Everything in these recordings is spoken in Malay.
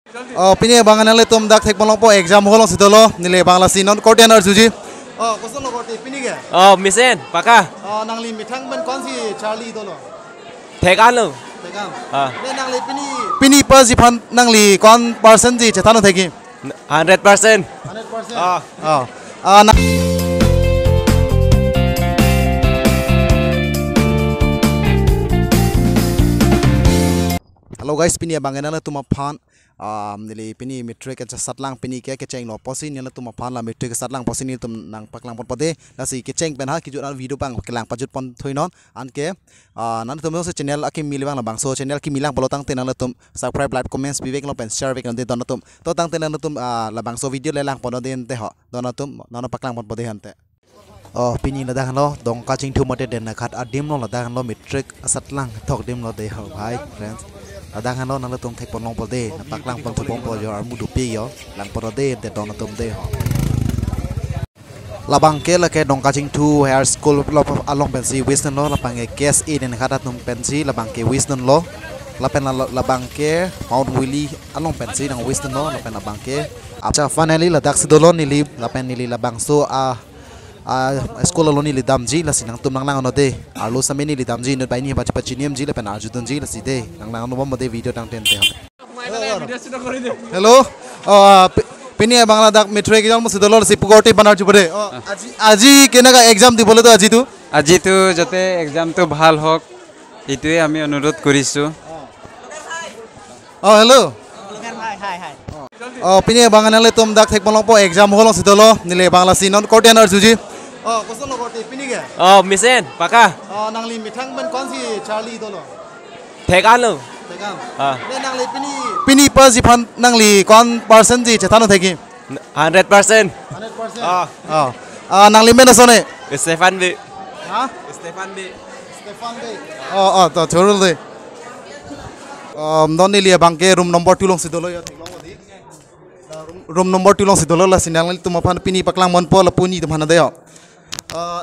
Pini bangan le tum dak thek bolong po exam holong sidolo nile bangla sinon korte anar juji. Koson lo korte pini ke? Misen, paka. Nangli mithang ben kon si Charlie dolo. Thekan lo. Thekam. Ne nangli pini pas ifan nangli kon person ji chetano theki. 100%. 100%. Hello guys, pini bangan le tum aphan nili pini metric ke satlang pini ke cheng lo posi ni la tum aphan la metric satlang posi ni tum nang paklang pon pode la si ke cheng pen ha ki jut video bang kelang pajut pon thoinon an ke nan tum se channel akim milibang la bang so channel ki milang bolotang tenang la tum subscribe like comments bivek lo pen share vek de don tum to tang tenang la tum la bang so video le lang pon den te ho don tum non paklang pon pode hante pini la dang lo dong ka ching thu mate den na khat adim lo la dang lo metric satlang thok dim lo de ho bhai friends ada kan lo nang tum thek pon long pol de na paklang pon thupong pol yo armu dupi yo lang pon de te don tum de ho labang ke la ke dong ka ching thu hair school lo along pensi wisdom lo lapang ke kes e den khata tum pensi labang ke wisdom lo lapen labang ke mount willy along pensi nang wisdom lo lapen labang ke acha finally la dak sidolo nili lapen nili labang so sekolah lo ni lidam ji la sinang tum nang no de arlo same ni lidam ji no bai ni bachi pachi niam ji la pen arjudun ji la si de nang no bom de video tang ten te hello pini bangla dak metric exam mo sidolor si pugoti banar ju bade aji kenaga exam di bole to aji tu jote exam tu bhal hok itue ami অনুরোধ করিছো hello pini bangan le tum dak thek bolong po exam holong sidolo nile bangla sinon korte anar juji koson lo korte pini ke? Misen, paka. Nangli mithang ben kon si Charlie dolo. Thekan lo. Thekam. Ne nangli pini pas ifan nangli kon person ji chetano theki. 100%. 100%. Nangli men asone. Stefan B. Stefan B. To chorul de. Non nilia bangke room number 2 long sidolo ya theklong odi. Room number 2 long sidolo la sinang tum aphan pini paklang mon po la puni tum hana de yo.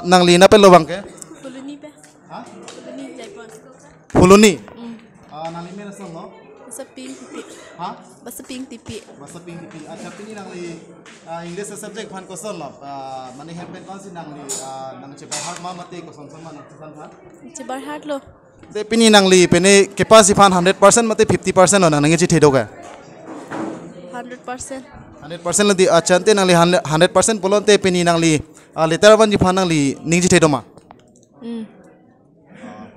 Nangli na pe lo bangke? Fuluni pe. Fuluni Jaipur. Fuluni. Nangli men asam no? Basaping tipi. Basaping tipi. Basaping tipi. Acha pini nangli English subject phan koson lo. Mane helpen kon si nangli nang chebar hard ma mate koson sama nang san phan. Chebar hard lo. De pini nangli pene capacity phan 100% mate 50% no nang chi thedo ka. 100%. 100% ladi achante nangli 100% polon te pini nangli letter one ji phan nangli ningji thedo ma.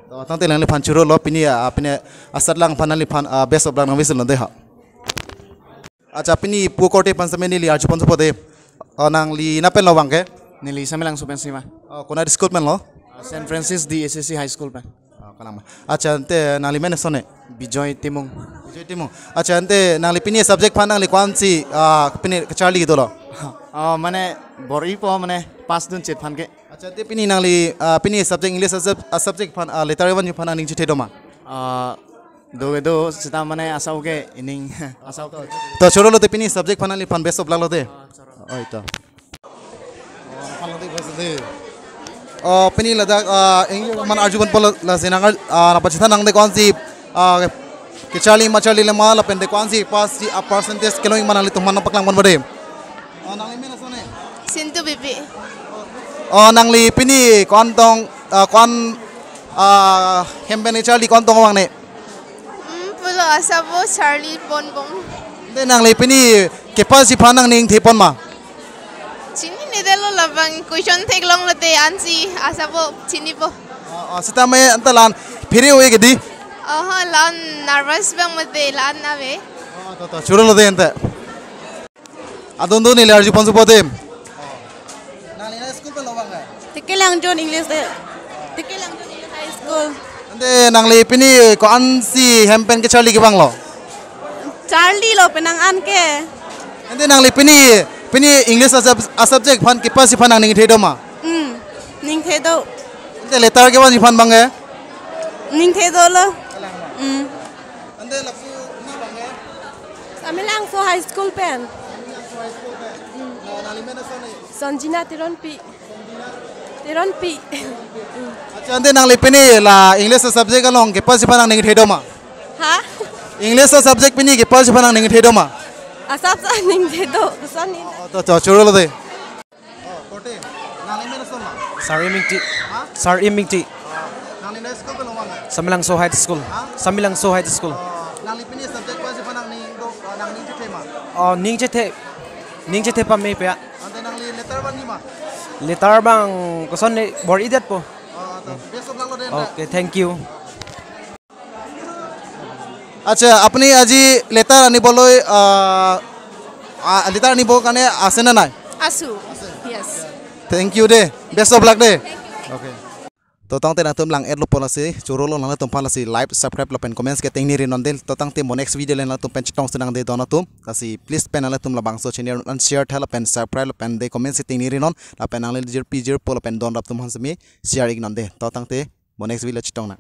To tang te nangli phan churo lo pini apne asatlang phan nangli phan best of lang wisel de ha. Acha pini pu korte pansameni li arju pon pode nangli na pen lo bangke nili samelang supensima kona school men lo St Francis DSSC High School pa kalama acha ante nangli men sone Bijoy Timung acha ante nangli pini subject phan nangli kwan si pini Charlie dolo mane bori po mane 5 dun chet phan ke acha te pini nangli pini subject English subject phan letter one phan nangli chite doma do sita mane asau ke ining asau to choro lo te pini subject phan nangli phan best of lalo de oi to phan lo de best de pini ladak English man arjuban pol la sinangal na pachitha nang de kon si ke Charlie le mala pen de kon si pas si a percentage keloing manali to man paklang mon bade nangli men asone Sintu bibi. Nangli pini kon tong kon hemben Charlie kon tong wang ne Pulo asabo Charlie bonbong. de nangli pini capacity phan nang ning thepon ma Chini nedelo labang question theklong lote ansi asabo chini po. sita me antalan phiri hoye gedi Lan nervous bang mate lan ave. to churo lo de ente adon do ni larji ponsu pode nangli na school pe lo bang Tekelang John English High School. ande nangli pini ko ansi hempen ke Charlie ke bang lo Charlie lo penang an ke. ande nangli pini English subject phan capacity phan nang ning thedo ma Ning thedo. ande letter ke ban phan bang Ning thedo lo. ande lapu ni bang Samelang so high school pen. nangli men asone Sanjina Tiron Pi. acha ande nangli pini la English subject along capacity phan nang ning thedo ma Ha? English subject pini ke pal siapa nang ning thedo ma. Asap sa ning dedo. Kusan ni. To churo lo de. Kote. Nang ning son ma. Sar Imingti. Nang ning school ko lomang. Samilang So High School. Samilang So High School. Nang ning pini subject pal siapa nang ning do nang ning the ma. Oh, ning che the pa me pa. Ante nang li letter ban ni ma. Letar bang kusan ni bor idiot po. Best of luck lo de. Okay, thank you. আচ্ছা আপনি আজি লেটার আনিবলৈ লেটার আনিব কাৰণে আছে না নাই Asu. Yes. Thank you the best of luck দে ওকে তো তাংতে না তুম lang এড লপন আছে চুরো লো না তুম ফাল আছে লাইভ সাবস্ক্রাইব লপেন কমেন্টস কে টেংনি রিনন দেল তো তাংতে মো নেক্সট ভিডিও লেনা তুম পেন চিটং সনাং দে দনা তুম কাসি প্লিজ পেন আলে তুম লা বাংসো চ্যানেল আন শেয়ার থালা পেন সাবস্ক্রাইব লপেন দে কমেন্টস কে টেংনি রিনন লা পেন আলে জির পিজির পোল পেন দন রাপ তুম হানসমি শেয়ার ইগনন দে তো তাংতে মো নেক্সট ভিডিও চিটং না